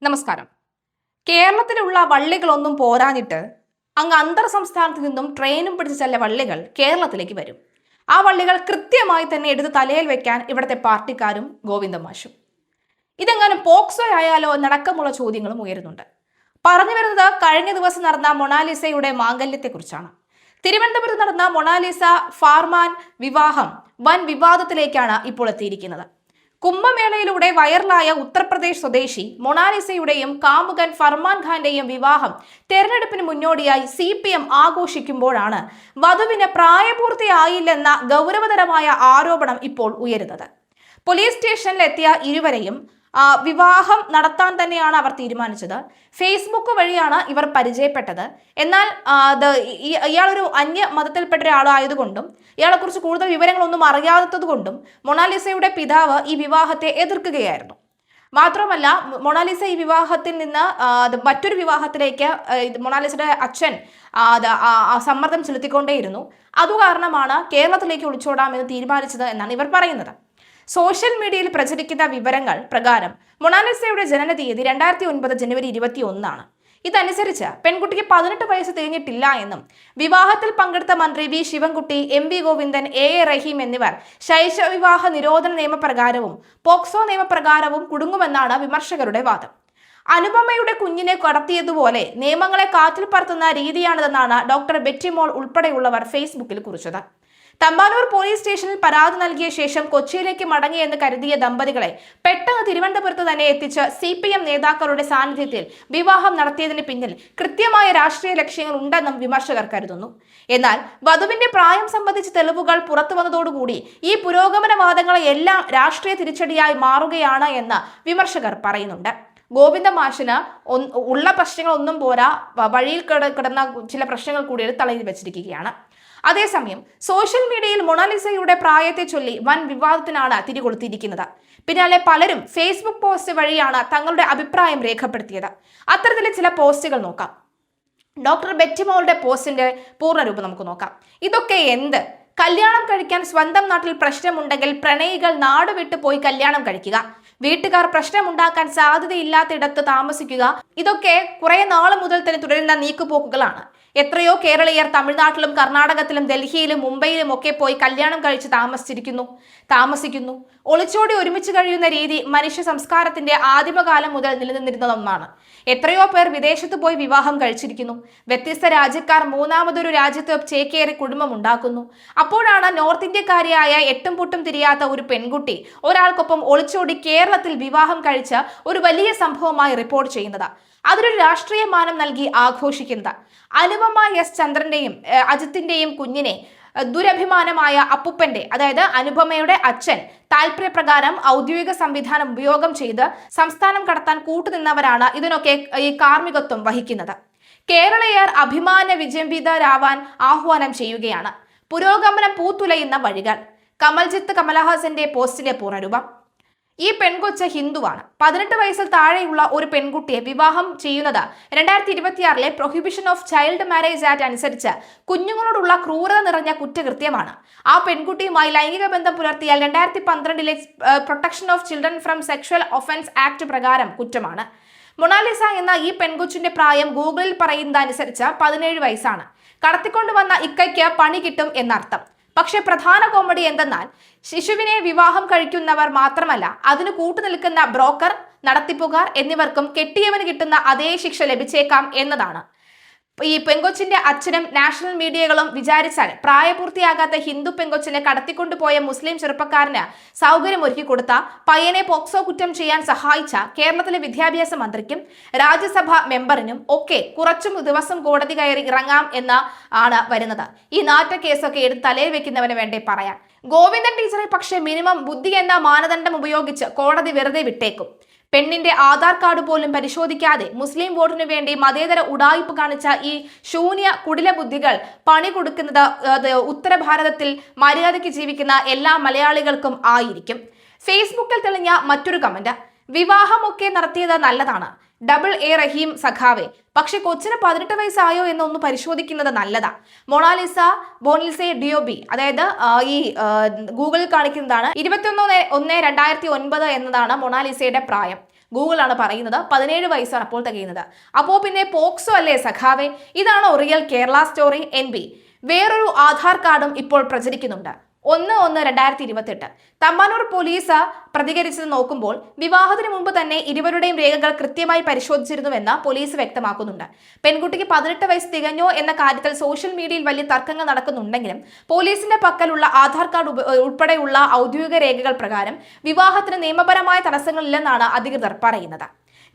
നമസ്കാരം. കേരളത്തിലുള്ള വള്ളികളൊന്നും പോരാഞ്ഞിട്ട് അങ്ങ് അന്തർ സംസ്ഥാനത്ത് നിന്നും ട്രെയിനും പിടിച്ച് ചെല്ല വള്ളികൾ കേരളത്തിലേക്ക് വരും. ആ വള്ളികൾ കൃത്യമായി തന്നെ എടുത്ത് തലയിൽ വെക്കാൻ ഇവിടുത്തെ പാർട്ടിക്കാരും ഗോവിന്ദ മാഷും. ഇതെങ്ങാനും പോക്സോ ആയാലോ എന്നടക്കമുള്ള ചോദ്യങ്ങളും ഉയരുന്നുണ്ട്. പറഞ്ഞു വരുന്നത് കഴിഞ്ഞ ദിവസം നടന്ന മൊണാലിസയുടെ മാംഗല്യത്തെക്കുറിച്ചാണ്. തിരുവനന്തപുരത്ത് നടന്ന മൊണാലിസ ഫാർമാൻ വിവാഹം വൻ വിവാദത്തിലേക്കാണ് ഇപ്പോൾ എത്തിയിരിക്കുന്നത്. കുംഭമേളയിലൂടെ വൈറലായ ഉത്തർപ്രദേശ് സ്വദേശി മൊണാലിസയുടെയും കാമുകൻ ഫർമാൻ ഖാന്റെയും വിവാഹം തെരഞ്ഞെടുപ്പിന് മുന്നോടിയായി CPM ആഘോഷിക്കുമ്പോഴാണ് വധുവിന് പ്രായപൂർത്തിയായില്ലെന്ന ഗൗരവതരമായ ആരോപണം ഇപ്പോൾ ഉയരുന്നത്. പോലീസ് സ്റ്റേഷനിലെത്തിയ ഇരുവരെയും വിവാഹം നടത്താൻ തന്നെയാണ് അവർ തീരുമാനിച്ചത്. ഫേസ്ബുക്ക് വഴിയാണ് ഇവർ പരിചയപ്പെട്ടത്. എന്നാൽ ഇയാളൊരു അന്യ മതത്തിൽപ്പെട്ട ഒരാളായതുകൊണ്ടും ഇയാളെക്കുറിച്ച് കൂടുതൽ വിവരങ്ങളൊന്നും അറിയാത്തത് കൊണ്ടും മൊണാലിസയുടെ പിതാവ് ഈ വിവാഹത്തെ എതിർക്കുകയായിരുന്നു. മാത്രമല്ല, മൊണാലിസ ഈ വിവാഹത്തിൽ നിന്ന് മറ്റൊരു വിവാഹത്തിലേക്ക് മൊണാലിസയുടെ അച്ഛൻ സമ്മർദ്ദം ചെലുത്തിക്കൊണ്ടേയിരുന്നു. അതുകാരണമാണ് കേരളത്തിലേക്ക് ഒളിച്ചോടാമെന്ന് തീരുമാനിച്ചത് എന്നാണ് ഇവർ പറയുന്നത്. സോഷ്യൽ മീഡിയയിൽ പ്രചരിക്കുന്ന വിവരങ്ങൾ പ്രകാരം മൊണാലിസയുടെ ജനന തീയതി 2009 ജനുവരി 21 ഇതനുസരിച്ച് പെൺകുട്ടിക്ക് 18 വയസ്സ് തികഞ്ഞിട്ടില്ല എന്നും വിവാഹത്തിൽ പങ്കെടുത്ത മന്ത്രി V Sivankutty, MV Govindan, AA Rahim എന്നിവർ ശൈശവിവാഹ നിരോധന നിയമപ്രകാരവും പോക്സോ നിയമപ്രകാരവും കുടുങ്ങുമെന്നാണ് വിമർശകരുടെ വാദം. അനുപമയുടെ കുഞ്ഞിനെ കടത്തിയതുപോലെ നിയമങ്ങളെ കാറ്റിൽ പറത്തുന്ന രീതിയാണിതെന്നാണ് ഡോക്ടർ ബെറ്റിമോൾ ഉൾപ്പെടെയുള്ളവർ ഫേസ്ബുക്കിൽ കുറിച്ചത്. തമ്പാനൂർ പോലീസ് സ്റ്റേഷനിൽ പരാതി നൽകിയ ശേഷം കൊച്ചിയിലേക്ക് മടങ്ങിയെന്ന് കരുതിയ ദമ്പതികളെ പെട്ടെന്ന് തിരുവനന്തപുരത്ത് തന്നെ എത്തിച്ച് CPM നേതാക്കളുടെ സാന്നിധ്യത്തിൽ വിവാഹം നടത്തിയതിന് പിന്നിൽ കൃത്യമായ രാഷ്ട്രീയ ലക്ഷ്യങ്ങൾ ഉണ്ടെന്നും വിമർശകർ കരുതുന്നു. എന്നാൽ വധുവിന്റെ പ്രായം സംബന്ധിച്ച തെളിവുകൾ പുറത്തു വന്നതോടുകൂടി ഈ പുരോഗമനവാദങ്ങളെല്ലാം രാഷ്ട്രീയ തിരിച്ചടിയായി മാറുകയാണ് എന്ന് വിമർശകർ പറയുന്നുണ്ട്. ഗോവിന്ദ മാഷിന് ഉള്ള പ്രശ്നങ്ങളൊന്നും പോരാ, വഴിയിൽ കിടന്ന ചില പ്രശ്നങ്ങൾ കൂടി തലയിൽ വെച്ചിരിക്കുകയാണ്. അതേസമയം സോഷ്യൽ മീഡിയയിൽ മൊണാലിസയുടെ പ്രായത്തെ ചൊല്ലി വൻ വിവാദത്തിനാണ് തിരികൊളുത്തിയിരിക്കുന്നത്. പിന്നാലെ പലരും ഫേസ്ബുക്ക് പോസ്റ്റ് വഴിയാണ് തങ്ങളുടെ അഭിപ്രായം രേഖപ്പെടുത്തിയത്. അത്തരത്തിലെ ചില പോസ്റ്റുകൾ നോക്കാം. ഡോക്ടർ ബെറ്റിമോളുടെ പോസ്റ്റിന്റെ പൂർണ്ണരൂപം നമുക്ക് നോക്കാം. ഇതൊക്കെ എന്ത്? കല്യാണം കഴിക്കാൻ സ്വന്തം നാട്ടിൽ പ്രശ്നമുണ്ടെങ്കിൽ പ്രണയികൾ നാട് വിട്ടു പോയി കല്യാണം കഴിക്കുക, വീട്ടുകാർ പ്രശ്നമുണ്ടാക്കാൻ സാധ്യതയില്ലാത്തിടത്ത് താമസിക്കുക, ഇതൊക്കെ കുറെ നാൾ മുതൽ തന്നെ തുടരുന്ന നീക്കുപോക്കുകളാണ്. എത്രയോ കേരളീയർ തമിഴ്നാട്ടിലും കർണാടകത്തിലും ഡൽഹിയിലും മുംബൈയിലും ഒക്കെ പോയി കല്യാണം കഴിച്ച് താമസിക്കുന്നു. ഒളിച്ചോടി ഒരുമിച്ച് കഴിയുന്ന രീതി മനുഷ്യ സംസ്കാരത്തിന്റെ ആദിമകാലം മുതൽ നിലനിന്നിരുന്ന ഒന്നാണ്. എത്രയോ പേർ വിദേശത്ത് പോയി വിവാഹം കഴിച്ചിരിക്കുന്നു. വ്യത്യസ്ത രാജ്യക്കാർ മൂന്നാമതൊരു രാജ്യത്ത് ചേക്കേറി കുടുംബം ഉണ്ടാക്കുന്നു. അപ്പോഴാണ് നോർത്ത് ഇന്ത്യക്കാരിയായ എട്ടും പൊട്ടും തിരിയാത്ത ഒരു പെൺകുട്ടി ഒരാൾക്കൊപ്പം ഒളിച്ചോടി കേരളത്തിൽ വിവാഹം കഴിച്ച ഒരു വലിയ സംഭവമായി റിപ്പോർട്ട് ചെയ്യുന്നത്, അതിനൊരു രാഷ്ട്രീയ മാനം നൽകി ആഘോഷിക്കുന്നത്. അനുപമ S ചന്ദ്രന്റെയും അജിത്തിന്റെയും കുഞ്ഞിനെ ദുരഭിമാനമായ അപ്പുപ്പന്റെ, അതായത് അനുപമയുടെ അച്ഛൻ താല്പര്യപ്രകാരം ഔദ്യോഗിക സംവിധാനം ഉപയോഗം ചെയ്ത് സംസ്ഥാനം കടത്താൻ കൂട്ടുനിന്നവരാണ് ഇതിനൊക്കെ ഈ കാർമ്മികത്വം വഹിക്കുന്നത്. കേരളീയർ അഭിമാന വിജംബിതരാവാൻ ആഹ്വാനം ചെയ്യുകയാണ്. പുരോഗമനം പൂത്തുലയുന്ന വഴികൾ. കമൽജിത്ത് കമലഹാസന്റെ പോസ്റ്റിലെ പൂർണ്ണരൂപം. ഈ പെൺകൊച്ച് ഹിന്ദുവാണ്. 18 വയസ്സിൽ താഴെയുള്ള ഒരു പെൺകുട്ടിയെ വിവാഹം ചെയ്യുന്നത് 2026 prohibition of child marriage act അനുസരിച്ച് കുഞ്ഞുങ്ങളോടുള്ള ക്രൂരത നിറഞ്ഞ കുറ്റകൃത്യമാണ്. ആ പെൺകുട്ടിയുമായി ലൈംഗിക ബന്ധം പുലർത്തിയാൽ 2012 protection of children from sexual offence act പ്രകാരം കുറ്റമാണ്. മൊണാലിസ എന്ന ഈ പെൺകൊച്ചിന്റെ പ്രായം ഗൂഗിളിൽ പറയുന്നത് അനുസരിച്ച് 17 വയസ്സാണ്. കടത്തിക്കൊണ്ടുവന്ന ഇക്കയ്ക്ക് പണി കിട്ടും എന്നർത്ഥം. പക്ഷെ പ്രധാന കോമഡി എന്തെന്നാൽ ശിശുവിനെ വിവാഹം കഴിക്കുന്നവർ മാത്രമല്ല, അതിന് കൂട്ടുനിൽക്കുന്ന ബ്രോക്കർ, നടത്തിപ്പുകാർ എന്നിവർക്കും കെട്ടിയവന് കിട്ടുന്ന അതേ ശിക്ഷ ലഭിച്ചേക്കാം എന്നതാണ്. ഈ പെങ്കൊച്ചിന്റെ അച്ഛനും നാഷണൽ മീഡിയകളും വിചാരിച്ചാൽ പ്രായപൂർത്തിയാകാത്ത ഹിന്ദു പെങ്കൊച്ചിനെ കടത്തിക്കൊണ്ടുപോയ മുസ്ലിം ചെറുപ്പക്കാരന് സൗകര്യമൊരുക്കി കൊടുത്ത, പയ്യനെ പോക്സോ കുറ്റം ചെയ്യാൻ സഹായിച്ച കേരളത്തിലെ വിദ്യാഭ്യാസ മന്ത്രിക്കും രാജ്യസഭാ മെമ്പറിനും ഒക്കെ കുറച്ചും ദിവസം കോടതി കയറി ഇറങ്ങാം എന്ന് ആണ് വരുന്നത്. ഈ നാറ്റ കേസൊക്കെ എടുത്ത് തലയിൽ വെക്കുന്നവന് വേണ്ടേ പറയാൻ. ഗോവിന്ദൻ ടീച്ചറെ പക്ഷേ മിനിമം ബുദ്ധി എന്ന മാനദണ്ഡം ഉപയോഗിച്ച് കോടതി വെറുതെ വിട്ടേക്കും. പെണ്ണിന്റെ ആധാർ കാർഡ് പോലും പരിശോധിക്കാതെ മുസ്ലിം വോട്ടിനു വേണ്ടി മതേതര ഉഡായിപ്പ് കാണിച്ച ഈ ശൂന്യ കുടില ബുദ്ധികൾ പണി കൊടുക്കുന്നത് ഉത്തരഭാരതത്തിൽ മര്യാദയ്ക്ക് ജീവിക്കുന്ന എല്ലാ മലയാളികൾക്കും ആയിരിക്കും. ഫേസ്ബുക്കിൽ തെളിഞ്ഞ മറ്റൊരു കമന്റ്, വിവാഹമൊക്കെ നടത്തിയത് നല്ലതാണ്, AA റഹീം സഖാവെ, പക്ഷെ കൊച്ചിന് 18 വയസ്സായോ എന്നൊന്ന് പരിശോധിക്കുന്നത് നല്ലതാ. ബോണിൽസെ DOB, അതായത് ഈ ഗൂഗിളിൽ കാണിക്കുന്നതാണ് 21/1/2009 എന്നതാണ് മൊണാലിസയുടെ പ്രായം. ഗൂഗിളാണ് പറയുന്നത്. 17 വയസ്സാണ് അപ്പോൾ തികയുന്നത്. അപ്പോൾ പിന്നെ പോക്സോ അല്ലേ സഖാവേ? ഇതാണോ റിയൽ കേരള സ്റ്റോറി? NB വേറൊരു ആധാർ കാർഡും ഇപ്പോൾ പ്രചരിക്കുന്നുണ്ട്. 1/1/2028 തമ്പാനൂർ പോലീസ് പ്രതികരിച്ചത് നോക്കുമ്പോൾ വിവാഹത്തിന് മുമ്പ് തന്നെ ഇരുവരുടെയും രേഖകൾ കൃത്യമായി പരിശോധിച്ചിരുന്നുവെന്ന് പോലീസ് വ്യക്തമാക്കുന്നുണ്ട്. പെൺകുട്ടിക്ക് 18 വയസ്സ് തികഞ്ഞോ എന്ന കാര്യത്തിൽ സോഷ്യൽ മീഡിയയിൽ വലിയ തർക്കങ്ങൾ നടക്കുന്നുണ്ടെങ്കിലും പോലീസിന്റെ പക്കലുള്ള ആധാർ കാർഡ് ഉൾപ്പെടെയുള്ള ഔദ്യോഗിക രേഖകൾ പ്രകാരം വിവാഹത്തിന് നിയമപരമായ തടസ്സങ്ങളില്ലെന്നാണ് അധികൃതർ പറയുന്നത്.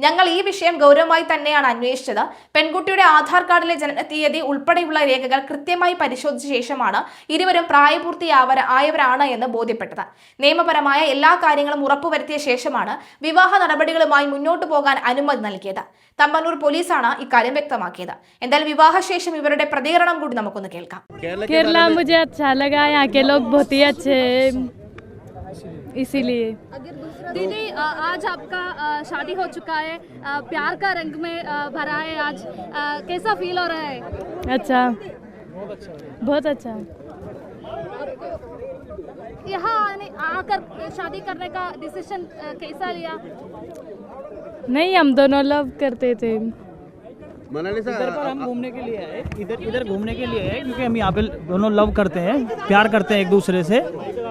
ഞങ്ങൾ ഈ വിഷയം ഗൗരവമായി തന്നെയാണ് അന്വേഷിച്ചത്. പെൺകുട്ടിയുടെ ആധാർ കാർഡിലെ ജനനത്തീയതി ഉൾപ്പെടെയുള്ള രേഖകൾ കൃത്യമായി പരിശോധിച്ച ശേഷമാണ് ഇരുവരും പ്രായപൂർത്തിയായവരാണ് എന്ന് ബോധ്യപ്പെട്ടത്. നിയമപരമായ എല്ലാ കാര്യങ്ങളും ഉറപ്പുവരുത്തിയ ശേഷമാണ് വിവാഹ നടപടികളുമായി മുന്നോട്ടു പോകാൻ അനുമതി നൽകിയത്. തമ്പാനൂർ പോലീസാണ് ഇക്കാര്യം വ്യക്തമാക്കിയത്. എന്തായാലും വിവാഹശേഷം ഇവരുടെ പ്രതികരണം കൂടി നമുക്കൊന്ന് കേൾക്കാം. केरला मुझे अच्छा लगा, यहाँ के लोग बहुत ही अच्छे हैं, इसीलिए। दीदी आज आपका शादी हो चुका है, प्यार का रंग में भरा है आज, कैसा फील हो रहा है? अच्छा, बहुत अच्छा। यहाँ आकर शादी करने का डिसीजन कैसा लिया? नहीं, हम दोनों लव करते थे। मोनालिसा इधर पर हम घूमने के लिए आए, इधर घूमने के लिए आए क्योंकि हम यहाँ पे दोनों लव करते हैं, प्यार करते हैं एक दूसरे से।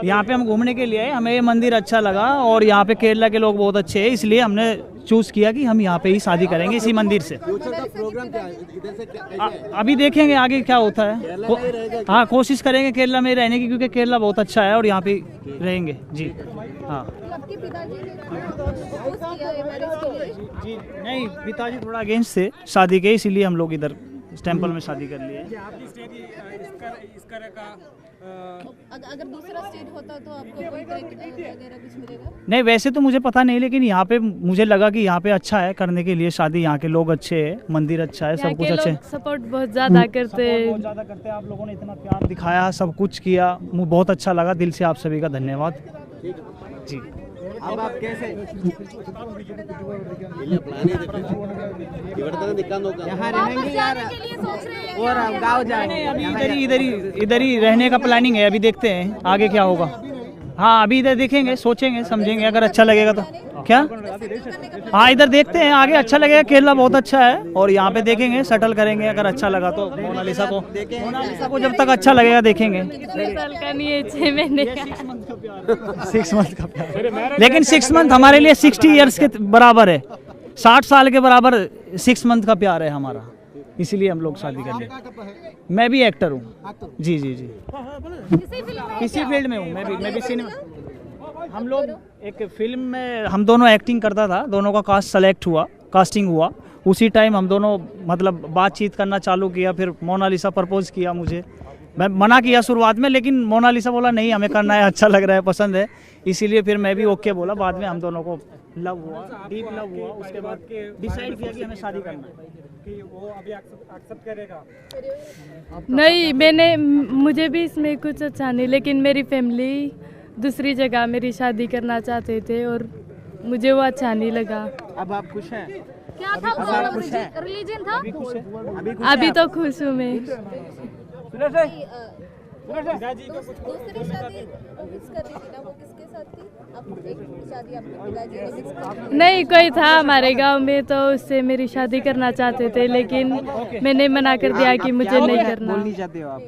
यहाँ पे हम घूमने के लिए आए, हमें ये मंदिर अच्छा लगा और यहाँ पे केरला के लोग बहुत अच्छे हैं, इसलिए हमने चूज किया कि हम यहाँ पे ही शादी करेंगे इसी मंदिर से। अभी देखेंगे आगे क्या होता है। हाँ, कोशिश करेंगे केरला में रहने की क्योंकि केरला बहुत अच्छा है और यहाँ पे रहेंगे जी। हाँ जी, नहीं पिताजी थोड़ा अगेंस्ट थे शादी के, इसीलिए हम लोग इधर इस टेम्पल में शादी कर लिए। अगर दूसरा स्टेट होता तो आपको कोई वगैरह कुछ मिलेगा? नहीं, वैसे तो मुझे पता नहीं, लेकिन यहाँ पे मुझे लगा कि यहाँ पे अच्छा है करने के लिए शादी। यहाँ के लोग अच्छे हैं, मंदिर अच्छा है, सब कुछ अच्छे। सपोर्ट बहुत ज्यादा करते हैं, बहुत ज़्यादा करते हैं। आप लोगों ने इतना प्यार दिखाया, सब कुछ किया, मुझे बहुत अच्छा लगा। दिल से आप सभी का धन्यवाद जी। अब आप कैसे यहाँ रहेंगे यार और आप गाँव जाएंगे? इधर ही रहने का प्लानिंग है, अभी देखते हैं आगे क्या होगा। हाँ, अभी इधर देखेंगे, सोचेंगे, समझेंगे, अगर अच्छा लगेगा तो क्या। हाँ, इधर देखते हैं आगे अच्छा लगेगा। केरला बहुत अच्छा है और यहाँ पे देखेंगे, सेटल करेंगे। अगर अच्छा लगा तो मोनालिसा को जब तक अच्छा लगेगा देखेंगे। 3 साल का नहीं है, 6 महीने का। 6 मंथ का प्यार, लेकिन 6 मंथ हमारे लिए 60 ईयर्स के बराबर है। 60 साल के बराबर 6 मंथ का प्यार है हमारा, इसीलिए हम लोग शादी कर लिए। मैं भी एक्टर हूँ जी जी जी, इसी फील्ड में हूँ मैं भी सिनेमा। हम लोग एक फिल्म में हम दोनों एक्टिंग करता था, दोनों का कास्टिंग हुआ। उसी टाइम हम दोनों मतलब बातचीत करना चालू किया। फिर मोनालिसा प्रपोज किया मुझे, मैं मना किया शुरुआत में, लेकिन मोनालिसा बोला नहीं हमें करना है, अच्छा लग रहा है, पसंद है, इसीलिए फिर मैं भी ओके बोला। बाद में हम दोनों को लव हुआ, डीप लव हुआ। उसके बाद डिसाइड किया कि हमें शादी करना है। कि वो अभी एक्सेप्ट करेगा? नहीं, मुझे भी इसमें कुछ अच्छा नहीं, लेकिन मेरी फैमिली दूसरी जगह मेरी शादी करना चाहते थे और मुझे वो अच्छा नहीं लगा। अब आप खुश हैं? क्या था प्रॉब्लम? रिलीजन था? अभी तो खुश हूँ मैं। दूसरी शादी फिक्स कर ली थी ना, वो किसके साथ थी? एक शादी आपके पिताजी ने फिक्स कर ली? नहीं, कोई था हमारे गांव में तो उससे मेरी शादी करना चाहते थे, लेकिन मैंने मना कर दिया कि मुझे नहीं करना। बोलनी चाहते हो आप?